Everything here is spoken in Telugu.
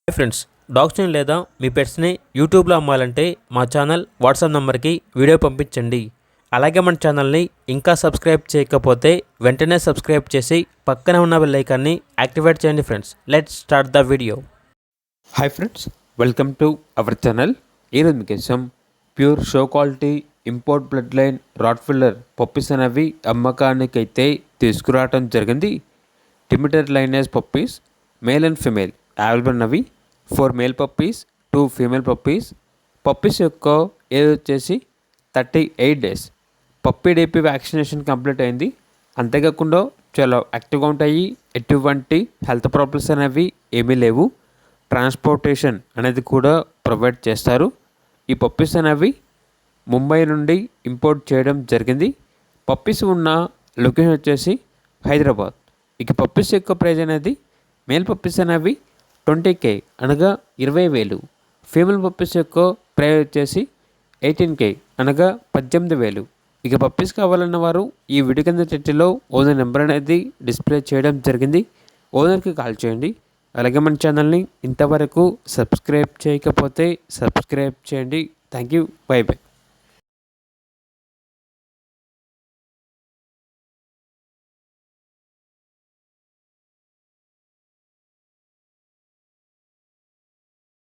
హాయ్ ఫ్రెండ్స్, డాగ్స్ని లేదా మీ పెట్స్ని యూట్యూబ్లో అమ్మాలంటే మా ఛానల్ వాట్సాప్ నెంబర్కి వీడియో పంపించండి. అలాగే మన ఛానల్ని ఇంకా సబ్స్క్రైబ్ చేయకపోతే వెంటనే సబ్స్క్రైబ్ చేసి పక్కనే ఉన్న బెల్ ఐకాన్ని యాక్టివేట్ చేయండి. Friends, let's start the video. Hi friends, welcome to our channel. ఈరోజు మీకోసం pure show quality import blood line rottweiler puppies అనేవి అమ్మకానికైతే తీసుకురావడం జరిగింది. టిమిటర్ lineage puppies male and female available ఉన్నవి. 4 male puppies, 2 female puppies. Puppies యొక్క ఏజ్ వచ్చేసి 38 days. Puppy DP vaccination complete అయింది. అంతేకాకుండా చాలా యాక్టివ్గా ఉంటాయి. ఎటువంటి హెల్త్ ప్రాబ్లమ్స్ అనేవి ఏమీ లేవు. ట్రాన్స్పోర్టేషన్ అనేది కూడా ప్రొవైడ్ చేస్తారు. ఈ పప్పీస్ అనేవి ముంబై నుండి ఇంపోర్ట్ చేయడం జరిగింది. పప్పీస్ ఉన్న లొకేషన్ వచ్చేసి హైదరాబాద్. ఇక పప్పీస్ యొక్క ప్రైజ్ అనేది మేల్ పప్పీస్ అనేవి 20K అనగా 20,000. ఫీమేల్ పప్పీస్ యొక్క ప్రైజ్ వచ్చేసి 18K అనగా 18,000. ఇక పప్పీస్ కావాలన్న వారు ఈ వీడియో కింద చర్చలో ఓనర్ నెంబర్ అనేది డిస్ప్లే చేయడం జరిగింది. ఓనర్కి కాల్ చేయండి. అలాగే మన ఛానల్ని ఇంతవరకు సబ్స్క్రైబ్ చేయకపోతే సబ్స్క్రైబ్ చేయండి. Thank you. By by.